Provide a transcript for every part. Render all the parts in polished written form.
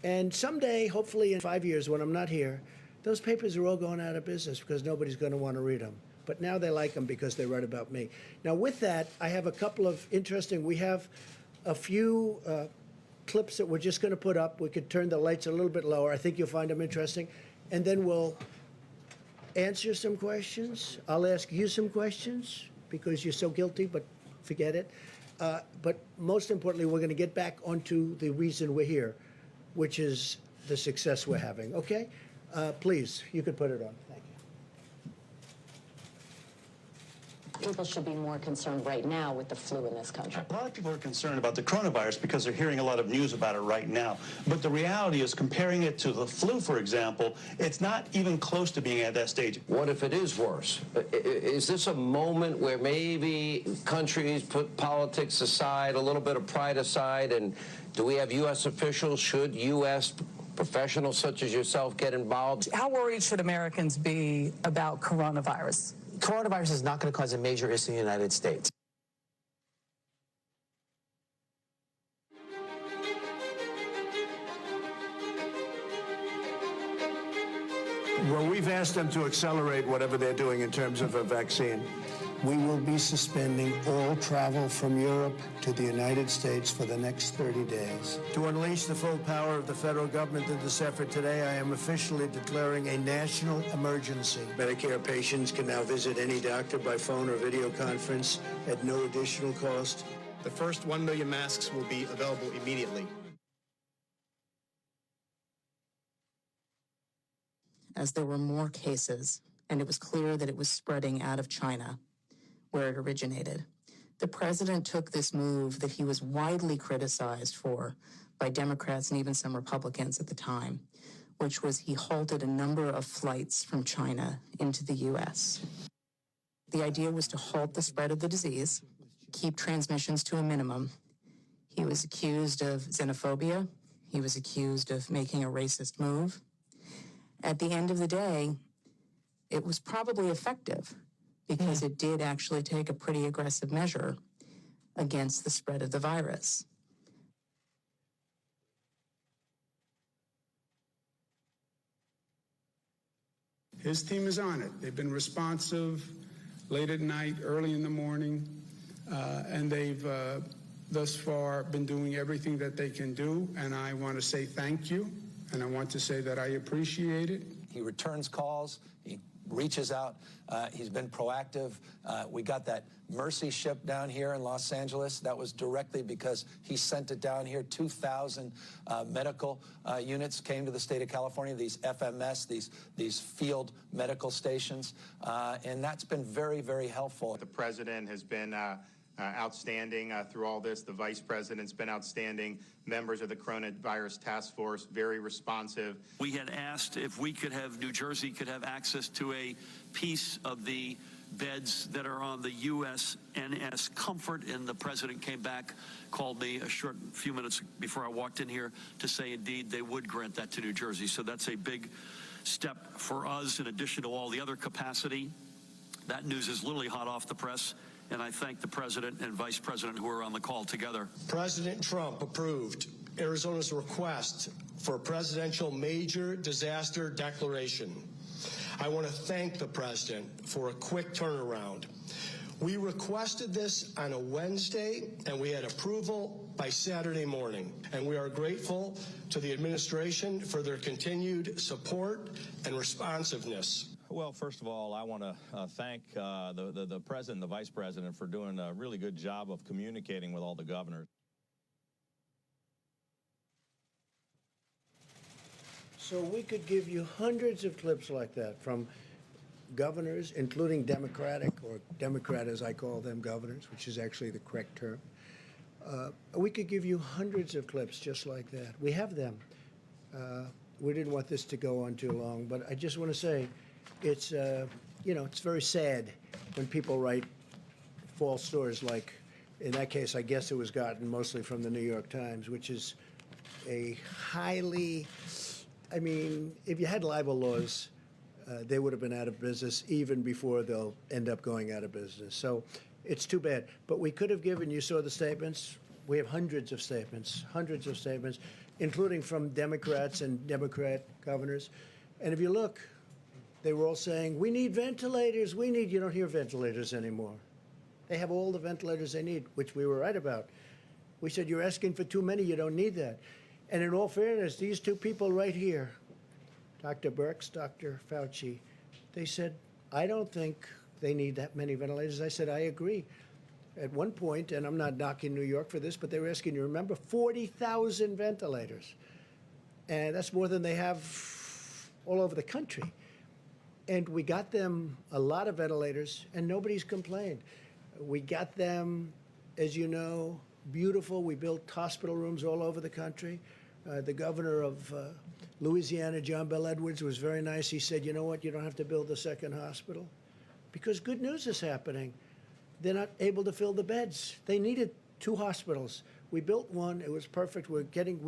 And someday, hopefully in 5 years when I'm not here, those papers are all going out of business because nobody's going to want to read them. But now they like them because they write about me. Now, with that, I have a couple of interesting, we have a few clips that we're just going to put up. We could turn the lights a little bit lower. I think you'll find them interesting. And then we'll answer some questions. I'll ask you some questions because you're so guilty, but forget it. But most importantly, we're going to get back onto the reason we're here, which is the success we're having. Okay? Please, you could put it on. Thank you. People should be more concerned right now with the flu in this country. A lot of people are concerned about the coronavirus because they're hearing a lot of news about it right now. But the reality is, comparing it to the flu, for example, it's not even close to being at that stage. What if it is worse? Is this a moment where maybe countries put politics aside, a little bit of pride aside, and do we have U.S. officials, should U.S. professionals such as yourself get involved? How worried should Americans be about coronavirus? Coronavirus is not going to cause a major issue in the United States. Well, we've asked them to accelerate whatever they're doing in terms of a vaccine. We will be suspending all travel from Europe to the United States for the next 30 days. To unleash the full power of the federal government in this effort today, I am officially declaring a national emergency. Medicare patients can now visit any doctor by phone or video conference at no additional cost. The first 1 million masks will be available immediately. As there were more cases, and it was clear that it was spreading out of China, where it originated, the president took this move that he was widely criticized for by Democrats and even some Republicans at the time, which was he halted a number of flights from China into the U.S. The idea was to halt the spread of the disease, keep transmissions to a minimum. He was accused of xenophobia. He was accused of making a racist move. At the end of the day, it was probably effective because it did actually take a pretty aggressive measure against the spread of the virus. His team is on it. They've been responsive late at night, early in the morning, and they've thus far been doing everything that they can do, and I want to say thank you, and I want to say that I appreciate it. He returns calls. He reaches out. He's been proactive. We got that Mercy ship down here in Los Angeles. That was directly because he sent it down here. 2,000 medical units came to the state of California, these FMS, these field medical stations, and that's been very, very helpful. The president has been outstanding through all this. The vice president's been outstanding. Members of the coronavirus task force, very responsive. We had asked if we could have, New Jersey could have access to a piece of the beds that are on the USNS Comfort, and the president came back, called me a short few minutes before I walked in here to say indeed they would grant that to New Jersey. So that's a big step for us in addition to all the other capacity. That news is literally hot off the press, and I thank the president and vice president who are on the call together. President Trump approved Arizona's request for a presidential major disaster declaration. I want to thank the president for a quick turnaround. We requested this on a Wednesday, and we had approval by Saturday morning. And we are grateful to the administration for their continued support and responsiveness. Well, first of all, I want to thank the president and the vice president for doing a really good job of communicating with all the governors. So we could give you hundreds of clips like that from governors, including Democratic, or Democrat as I call them, governors, which is actually the correct term. We could give you hundreds of clips just like that. We have them. We didn't want this to go on too long, but I just want to say it's, you know, it's very sad when people write false stories like, in that case, I guess it was gotten mostly from the New York Times, which is a highly, I mean, if you had libel laws, they would have been out of business even before they'll end up going out of business. So it's too bad. But we could have given, you saw the statements. We have hundreds of statements, including from Democrats and Democrat governors. And if you look, they were all saying, we need ventilators, we need, you don't hear ventilators anymore. They have all the ventilators they need, which we were right about. We said, you're asking for too many, you don't need that. And in all fairness, these two people right here, Dr. Birx, Dr. Fauci, they said, I don't think they need that many ventilators. I said, I agree. At one point, and I'm not knocking New York for this, but they were asking, you remember, 40,000 ventilators. And that's more than they have all over the country. And we got them a lot of ventilators, and nobody's complained. We got them, as you know, beautiful. We built hospital rooms all over the country. The governor of Louisiana, John Bel Edwards, was very nice. He said, you know what, you don't have to build a second hospital, because good news is happening. They're not able to fill the beds. They needed 2 hospitals. We built one. It was perfect. We're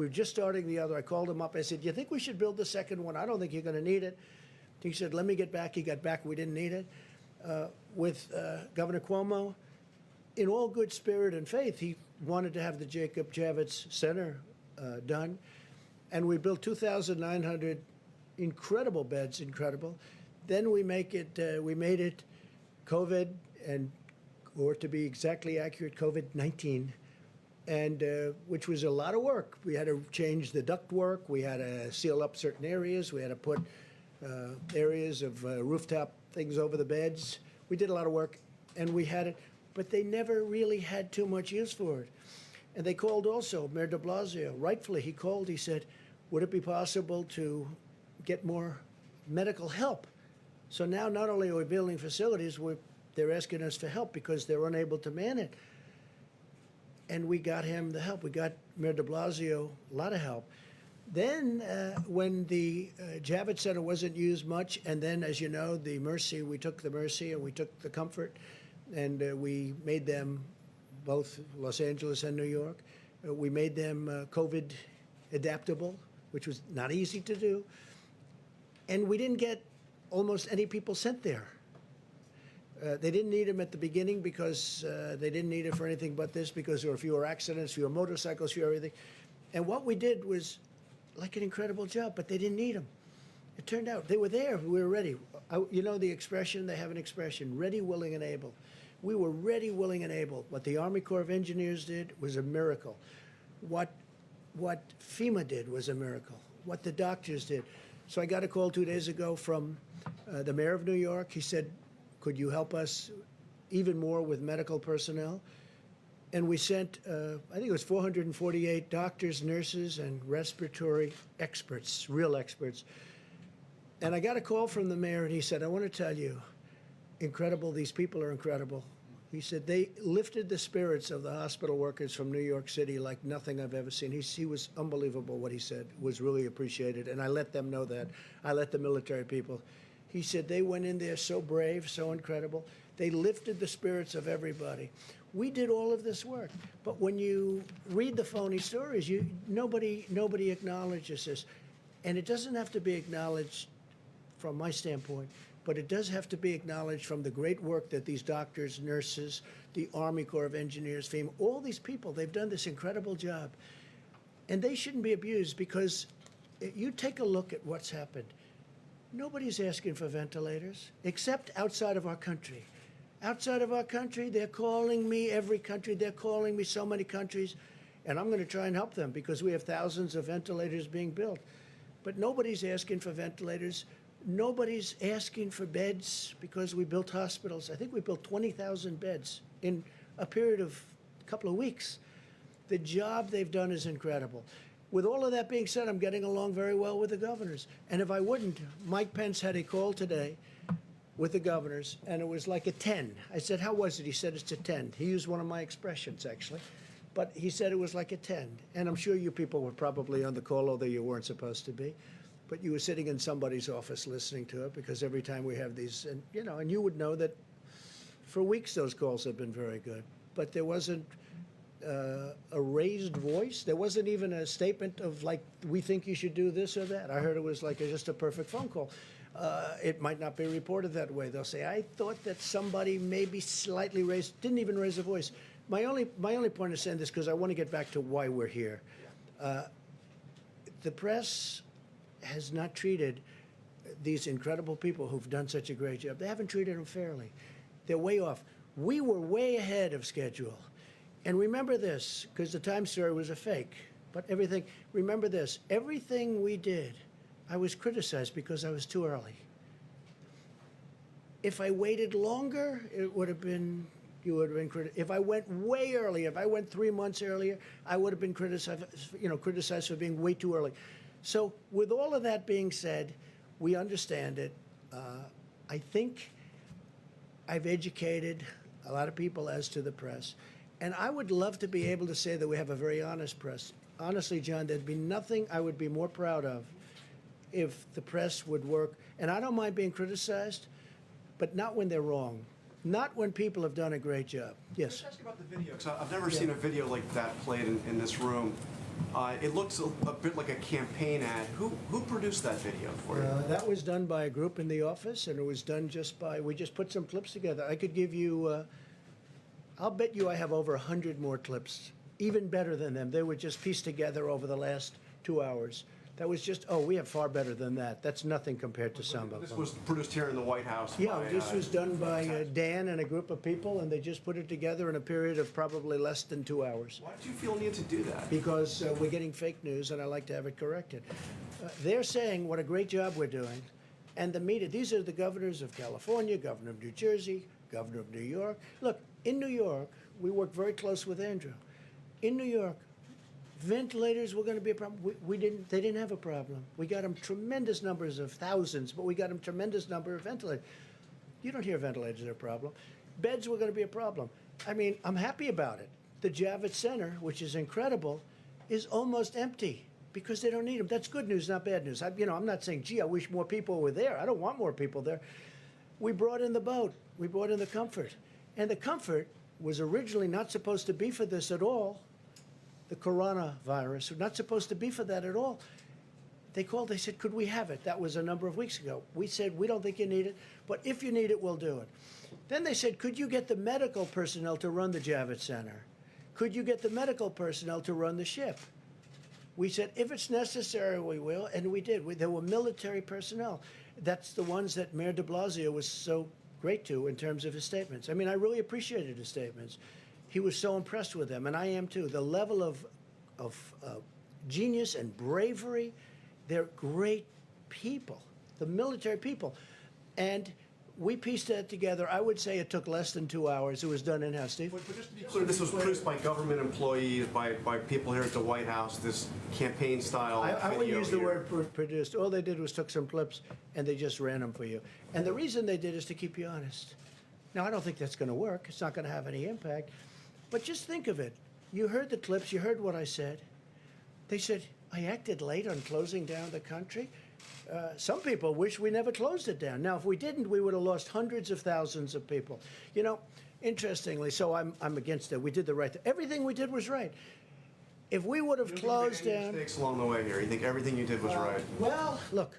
just starting the other. I called him up. I said, you think we should build the second one? I don't think you're going to need it. He said, let me get back. He got back. We didn't need it. With Governor Cuomo, in all good spirit and faith, he wanted to have the Jacob Javits Center done. And we built 2,900 incredible beds, incredible. Then we made it COVID, or to be exactly accurate, COVID-19, and which was a lot of work. We had to change the ductwork. We had to seal up certain areas. We had to put areas of rooftop things over the beds. We did a lot of work, and we had it, but they never really had too much use for it. And they called also, Mayor de Blasio, rightfully, he called, he said, would it be possible to get more medical help? So now not only are we building facilities, they're asking us for help because they're unable to man it. And we got him the help. We got Mayor de Blasio a lot of help. Then when the Javits Center wasn't used much, and then, as you know, the Mercy, we took the Mercy and we took the Comfort, and we made them both Los Angeles and New York. We made them COVID adaptable, which was not easy to do. And we didn't get almost any people sent there. They didn't need them at the beginning because they didn't need it for anything but this, because there were fewer accidents, fewer motorcycles, fewer everything. And what we did was like an incredible job, but they didn't need them. It turned out they were there. We were ready. You know the expression, they have an expression, ready, willing, and able. We were ready, willing, and able. What the Army Corps of Engineers did was a miracle. What FEMA did was a miracle. What the doctors did. So I got a call 2 days ago from the mayor of New York. He said, could you help us even more with medical personnel? And we sent, I think it was 448 doctors, nurses, and respiratory experts, real experts. And I got a call from the mayor, and he said, I want to tell you, incredible, these people are incredible. He said they lifted the spirits of the hospital workers from New York City like nothing I've ever seen. He was unbelievable what he said, was really appreciated. And I let them know that. I let the military people. He said they went in there so brave, so incredible. They lifted the spirits of everybody. We did all of this work. But when you read the phony stories, nobody acknowledges this. And it doesn't have to be acknowledged from my standpoint, but it does have to be acknowledged from the great work that these doctors, nurses, the Army Corps of Engineers, FEMA, all these people, they've done this incredible job. And they shouldn't be abused, because you take a look at what's happened. Nobody's asking for ventilators, except outside of our country. Outside of our country, they're calling me, every country, they're calling me, so many countries, and I'm going to try and help them because we have thousands of ventilators being built. But nobody's asking for ventilators. Nobody's asking for beds because we built hospitals. I think we built 20,000 beds in a period of a couple of weeks. The job they've done is incredible. With all of that being said, I'm getting along very well with the governors. And if I wouldn't, Mike Pence had a call today with the governors, and it was like a 10. I said, how was it? He said, it's a 10. He used one of my expressions, actually. But he said it was like a 10. And I'm sure you people were probably on the call, although you weren't supposed to be. But you were sitting in somebody's office listening to it, because every time we have these, and you would know that for weeks those calls have been very good. But there wasn't a raised voice. There wasn't even a statement of like, we think you should do this or that. I heard it was like just a perfect phone call. It might not be reported that way. They'll say, I thought that somebody maybe slightly raised, didn't even raise a voice. My only point of saying this, because I want to get back to why we're here. the press has not treated these incredible people who've done such a great job. They haven't treated them fairly. They're way off. We were way ahead of schedule. And remember this, because the Times story was a fake, but remember this, everything we did, I was criticized because I was too early. If I waited longer, it would have been, you would have been criticized. If I went way earlier, if I went 3 months earlier, I would have been criticized for being way too early. So with all of that being said, we understand it. I think I've educated a lot of people as to the press. And I would love to be able to say that we have a very honest press. Honestly, John, there'd be nothing I would be more proud of if the press would work. And I don't mind being criticized, but not when they're wrong. Not when people have done a great job. Yes? Can I ask you about the video? Because I've never seen a video like that played in this room. It looks a bit like a campaign ad. Who produced that video for you? That was done by a group in the office, and it was done we just put some clips together. I could give you, I'll bet you I have over 100 more clips, even better than them. They were just pieced together over the last 2 hours. That was just, we have far better than that. That's nothing compared to some of them. This was produced here in the White House. Yeah, this was done by Dan and a group of people, and they just put it together in a period of probably less than 2 hours. Why did you feel need to do that? Because we're getting fake news, and I like to have it corrected. They're saying what a great job we're doing, and the media, these are the governors of California, governor of New Jersey, governor of New York. Look, in New York, we worked very close with Andrew. In New York, ventilators were going to be a problem. They didn't have a problem. We got them tremendous numbers of thousands, but we got them tremendous number of ventilators. You don't hear ventilators are a problem. Beds were going to be a problem. I mean, I'm happy about it. The Javits Center, which is incredible, is almost empty because they don't need them. That's good news, not bad news. I'm not saying, gee, I wish more people were there. I don't want more people there. We brought in the boat. We brought in the Comfort. And the Comfort was originally not supposed to be for this at all. The coronavirus, not supposed to be for that at all. They called, they said, could we have it? That was a number of weeks ago. We said, we don't think you need it, but if you need it, we'll do it. Then they said, could you get the medical personnel to run the Javits Center? Could you get the medical personnel to run the ship? We said, if it's necessary, we will, and we did. There were military personnel. That's the ones that Mayor de Blasio was so great to in terms of his statements. I mean, I really appreciated his statements. He was so impressed with them, and I am too. The level of genius and bravery, they're great people, the military people. And we pieced that together. I would say it took less than 2 hours. It was done in-house, Steve. But just to be clear, this was produced by government employees, by people here at the White House, this campaign-style video. I wouldn't use the word produced. All they did was took some clips, and they just ran them for you. And the reason they did is to keep you honest. Now, I don't think that's going to work. It's not going to have any impact. But just think of it. You heard the clips. You heard what I said. They said, I acted late on closing down the country. Some people wish we never closed it down. Now, if we didn't, we would have lost hundreds of thousands of people. You know, interestingly, so I'm against it. We did the right thing. Everything we did was right. If we would have closed down... Any mistakes along the way here? You think everything you did was right? Well, look,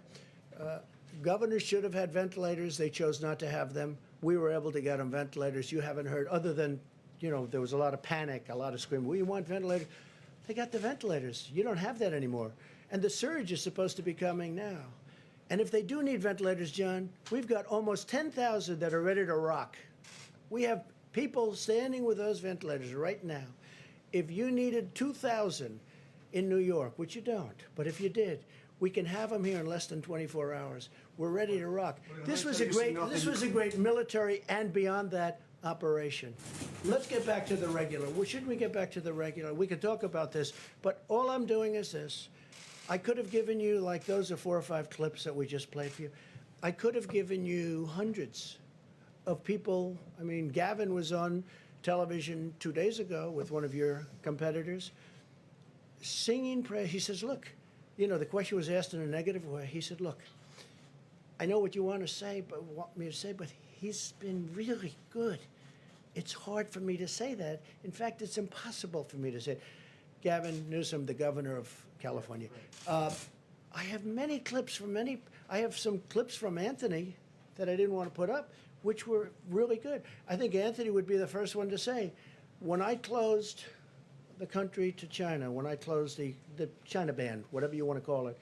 governors should have had ventilators. They chose not to have them. We were able to get them ventilators. You haven't heard, other than, you know, there was a lot of panic, a lot of screaming. We want ventilators. They got the ventilators. You don't have that anymore. And the surge is supposed to be coming now. And if they do need ventilators, John, we've got almost 10,000 that are ready to rock. We have people standing with those ventilators right now. If you needed 2,000 in New York, which you don't, but if you did, we can have them here in less than 24 hours. We're ready to rock. This was a great military and beyond that operation. Let's get back to the regular. Well, shouldn't we get back to the regular? We could talk about this, but all I'm doing is this. I could have given you, like, those are 4 or 5 clips that we just played for you. I could have given you hundreds of people. I mean, Gavin was on television 2 days ago with one of your competitors singing praise. He says, look, you know, the question was asked in a negative way. He said, look, I know what you want to say, but want me to say, but he's been really good. It's hard for me to say that. In fact, it's impossible for me to say it. Gavin Newsom, the governor of California. I have many clips from I have some clips from Anthony that I didn't want to put up, which were really good. I think Anthony would be the first one to say, when I closed the country to China, when I closed the China ban, whatever you want to call it,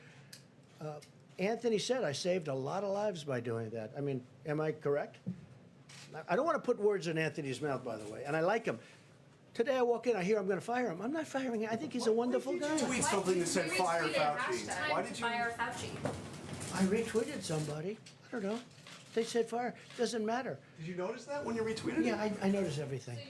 Anthony said I saved a lot of lives by doing that. I mean, am I correct? I don't want to put words in Anthony's mouth, by the way, and I like him. Today I walk in, I hear I'm going to fire him. I'm not firing him. I think he's a wonderful guy. You tweet something that said fire Fauci. Why did you? Fire Fauci. I retweeted somebody. I don't know. They said fire. Doesn't matter. Did you notice that when you retweeted it? Yeah, I notice everything. So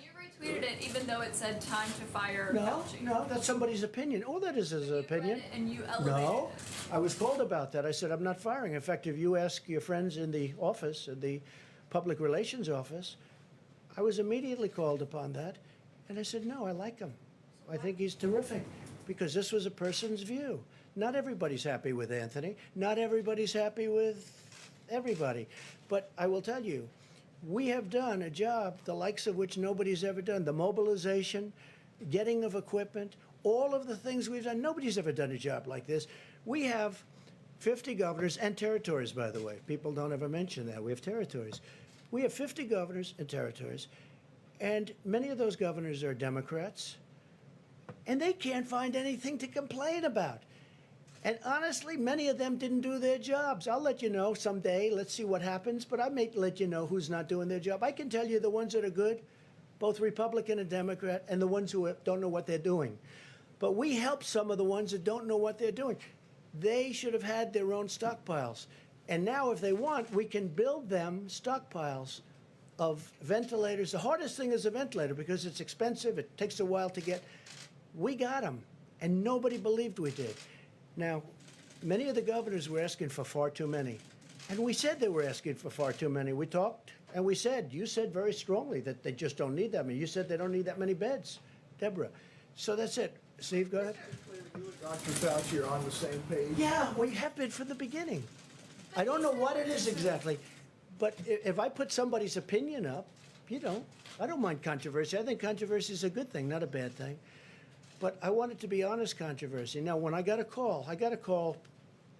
you retweeted it even though it said time to fire No, Fauci. no, that's somebody's opinion. All that is an opinion. Read it and you elevated No, it. I was called about that. I said, I'm not firing. In fact, if you ask your friends in the office, in the public relations office, I was immediately called upon that. And I said, no, I like him. I think he's terrific because this was a person's view. Not everybody's happy with Anthony. Not everybody's happy with everybody. But I will tell you, we have done a job the likes of which nobody's ever done. The mobilization, getting of equipment, all of the things we've done. Nobody's ever done a job like this. We have 50 governors and territories, by the way. People don't ever mention that. We have territories. We have 50 governors and territories. And many of those governors are Democrats, and they can't find anything to complain about. And honestly, many of them didn't do their jobs. I'll let you know someday. Let's see what happens. But I may let you know who's not doing their job. I can tell you the ones that are good, both Republican and Democrat, and the ones who don't know what they're doing. But we help some of the ones that don't know what they're doing. They should have had their own stockpiles. And now, if they want, we can build them stockpiles of ventilators. The hardest thing is a ventilator because it's expensive. It takes a while to get. We got them, and nobody believed we did. Now, many of the governors were asking for far too many, and we said they were asking for far too many. We talked, and we said, you said very strongly that they just don't need that many. You said they don't need that many beds, Deborah. So that's it. Steve, go ahead. You and Dr. Fauci are on the same page. Yeah, we have been from the beginning. I don't know what it is exactly. But if I put somebody's opinion up, I don't mind controversy. I think controversy is a good thing, not a bad thing. But I want it to be honest controversy. Now, when I got a call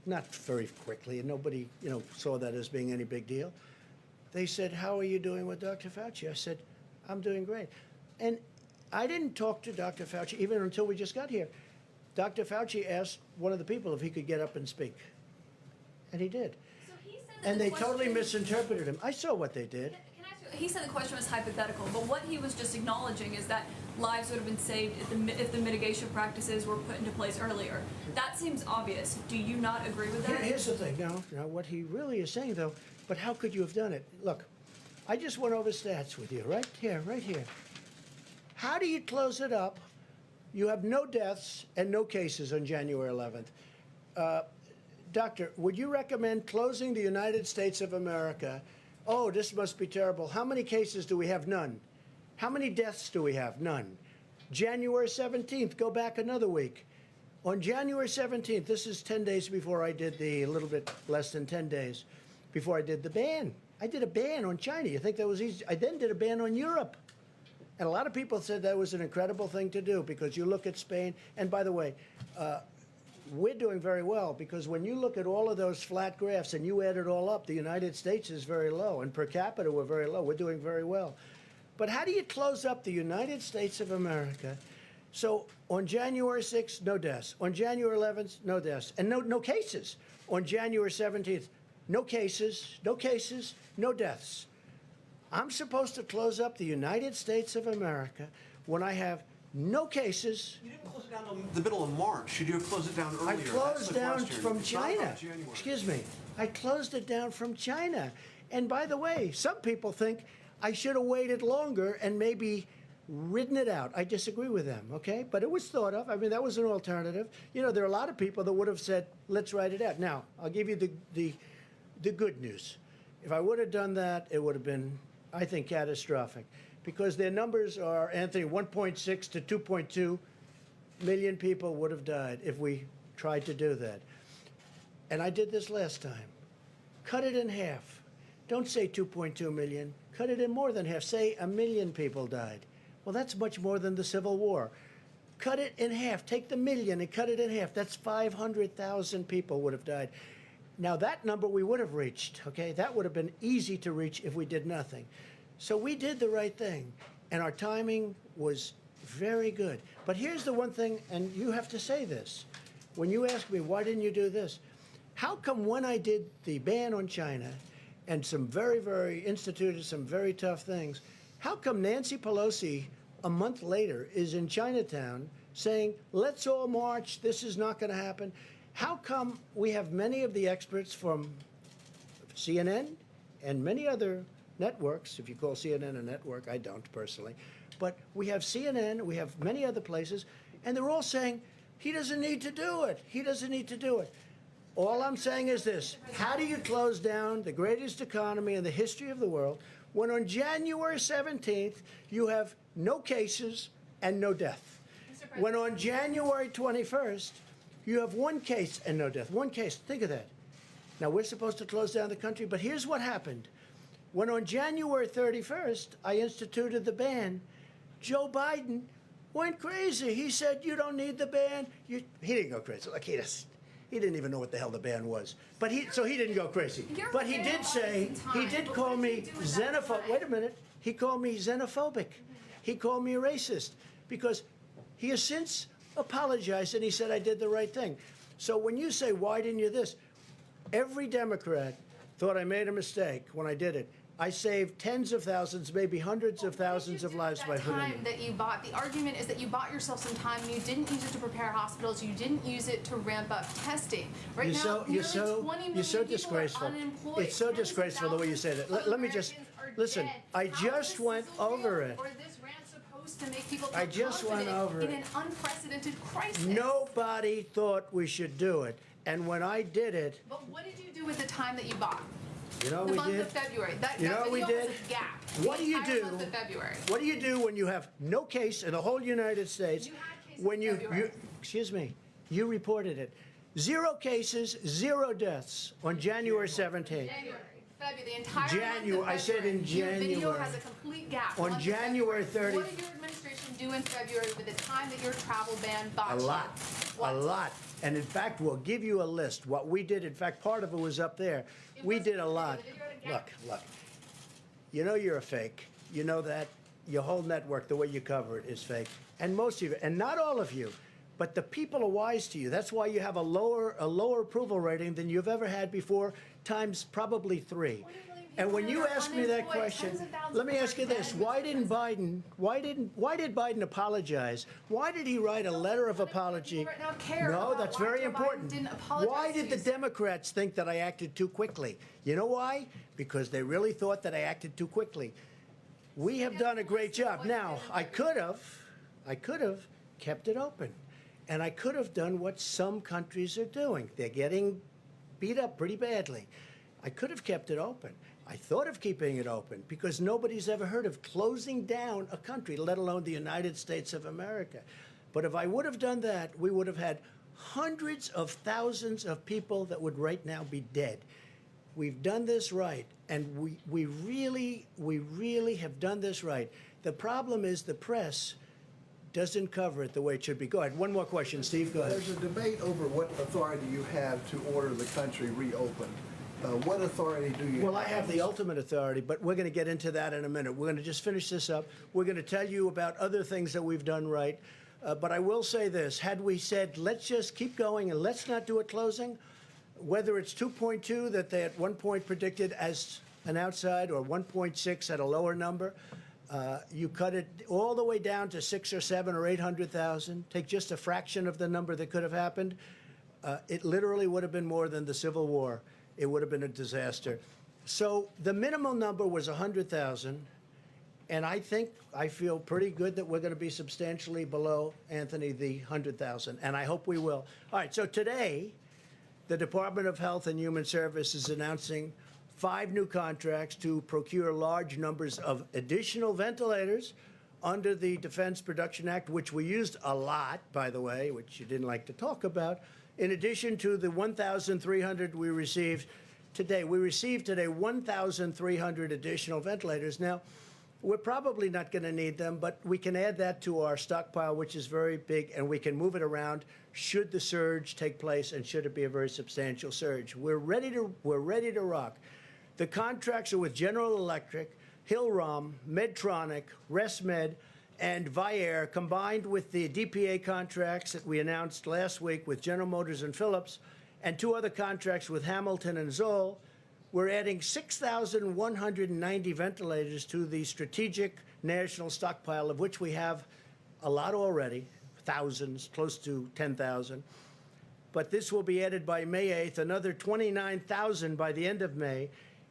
not very quickly, and nobody, saw that as being any big deal. They said, how are you doing with Dr. Fauci? I said, I'm doing great. And I didn't talk to Dr. Fauci even until we just got here. Dr. Fauci asked one of the people if he could get up and speak. And he did. And they totally misinterpreted him. I saw what they did. Can I ask you, he said the question was hypothetical, but what he was just acknowledging is that lives would have been saved if the mitigation practices were put into place earlier. That seems obvious. Do you not agree with that? Here's the thing. Now, what he really is saying, though, but how could you have done it? Look, I just went over stats with you, right here. How do you close it up? You have no deaths and no cases on January 11th. Doctor, would you recommend closing the United States of America? Oh, this must be terrible. How many cases do we have? None. How many deaths do we have? None. January 17th, go back another week. On January 17th, this is 10 days before I did a little bit less than 10 days, before I did the ban. I did a ban on China. You think that was easy? I then did a ban on Europe. And a lot of people said that was an incredible thing to do because you look at Spain. And by the way, we're doing very well because when you look at all of those flat graphs and you add it all up, the United States is very low, and per capita we're very low. We're doing very well. But how do you close up the United States of America? So on January 6th, no deaths. On January 11th, no deaths. And no cases. On January 17th, no cases, no deaths. I'm supposed to close up the United States of America when I have no cases. You didn't close it down in the middle of March. Should you have closed it down earlier? I closed down from It's not about China. January. Excuse me. I closed it down from China. And by the way, some people think I should have waited longer and maybe ridden it out. I disagree with them, okay? But it was thought of. I mean, that was an alternative. There are a lot of people that would have said, let's write it out. Now, I'll give you the good news. If I would have done that, it would have been, I think, catastrophic. Because their numbers are, Anthony, 1.6 to 2.2 million people would have died if we tried to do that. And I did this last time. Cut it in half. Don't say 2.2 million. Cut it in more than half. Say 1 million people died. Well, that's much more than the Civil War. Cut it in half. Take the million and cut it in half. That's 500,000 people would have died. Now, that number we would have reached, okay? That would have been easy to reach if we did nothing. So we did the right thing, and our timing was Very good. But here's the one thing, and you have to say this. When you ask me, why didn't you do this? How come when I did the ban on China and instituted some very tough things, how come Nancy Pelosi a month later is in Chinatown saying, let's all march, this is not going to happen? How come we have many of the experts from CNN and many other networks, if you call CNN a network, I don't personally, but we have CNN, we have many other places, and they're all saying, he doesn't need to do it. He doesn't need to do it. All I'm saying is this: how do you close down the greatest economy in the history of the world when on January 17th you have no cases and no death? When on January 21st you have one case and no death. One case. Think of that. Now, we're supposed to close down the country, but here's what happened. When on January 31st I instituted the ban, Joe Biden went crazy. He said, you don't need the ban. He didn't go crazy. Like, he didn't even know what the hell the ban was. But so he didn't go crazy. But he did say, he did call me xenophobic. Wait a minute. He called me xenophobic. He called me a racist because he has since apologized and he said I did the right thing. So when you say, why didn't you this? Every Democrat thought I made a mistake when I did it. I saved tens of thousands, maybe hundreds of thousands of lives by putting it in. That you bought, the argument is that you bought yourself some time and you didn't use it to prepare hospitals, you didn't use it to ramp up testing. Right now, nearly 20 million people are disgraceful. unemployed. It's so disgraceful the way you said it. Let me just, listen, I just went over it. Or this rant's supposed to make people I just went over in it. an unprecedented crisis. Nobody thought we should do it. And when I did it, But what did you do with the time that you bought? you know The we month did? of February. That You know what we video did? has a gap. What The do you entire do? month of February. What do you do when you have no case in the whole United States? You had cases When in February. excuse me, you reported it. 0 cases, 0 deaths on January 17th. February, the entire January, month of I said in February. Your video January. has a complete gap. On Month of January February. 30th. What did your administration do in February with the time that your travel ban bought A you? lot. What? A lot. And in fact, we'll give you a list. What we did, in fact, part of it was up there. We did a lot. Look. You know you're a fake. You know that. Your whole network, the way you cover it, is fake. And most of you, and not all of you, but the people are wise to you. That's why you have a lower approval rating than you've ever had before, times probably 3. And when you ask me that question, let me ask you this: why did Biden apologize? Why did he write a letter of apology? Right now care No, about that's why very Joe Biden important. didn't apologize Why to did the you. Democrats think that I acted too quickly? You know why? Because they really thought that I acted too quickly. We have done a great job. Now, I could have kept it open. And I could have done what some countries are doing. They're getting beat up pretty badly. I could have kept it open. I thought of keeping it open because nobody's ever heard of closing down a country, let alone the United States of America. But if I would have done that, we would have had hundreds of thousands of people that would right now be dead. We've done this right, and we really have done this right. The problem is the press doesn't cover it the way it should be. Go ahead. One more question, Steve. Go ahead. There's a debate over what authority you have to order the country reopened. What authority do you have? Well, I have the ultimate authority, but we're going to get into that in a minute. We're going to just finish this up. We're going to tell you about other things that we've done right. But I will say this. Had we said, let's just keep going and let's not do a closing, whether it's 2.2 that they at one point predicted as an outside or 1.6 at a lower number, you cut it all the way down to 6 or 7 or 800,000, take just a fraction of the number that could have happened, it literally would have been more than the Civil War. It would have been a disaster. So the minimum number was 100,000, and I feel pretty good that we're going to be substantially below, Anthony, the 100,000, and I hope we will. All right, so today, the Department of Health and Human Services is announcing 5 new contracts to procure large numbers of additional ventilators under the Defense Production Act, which we used a lot, by the way, which you didn't like to talk about, in addition to the 1,300 we received today. We received today 1,300 additional ventilators. Now, we're probably not going to need them, but we can add that to our stockpile, which is very big, and we can move it around should the surge take place and should it be a very substantial surge. We're ready to rock. The contracts are with General Electric, Hillrom, Medtronic, ResMed, and Vyaire, combined with the DPA contracts that we announced last week with General Motors and Philips, and 2 other contracts with Hamilton and Zoll, we're adding 6,190 ventilators to the strategic national stockpile, of which we have a lot already, thousands, close to 10,000. But this will be added by May 8th, another 29,000 by the end of May,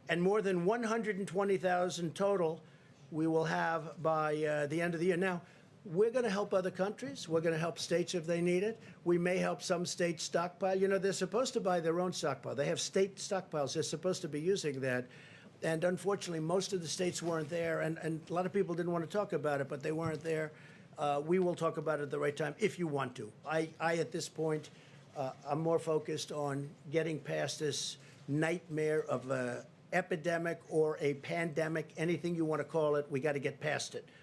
and more than 120,000 total we will have by the end of the year. Now, we're going to help other countries. We're going to help states if they need it. We may help some states stockpile. You know, they're supposed to buy their own stockpile. They have state stockpiles. They're supposed to be using that. And unfortunately, most of the states weren't there. And a lot of people didn't want to talk about it, but they weren't there. We will talk about it at the right time if you want to. I at this point, I'm more focused on getting past this nightmare of epidemic or a pandemic, anything you want to call it. We got to get past it.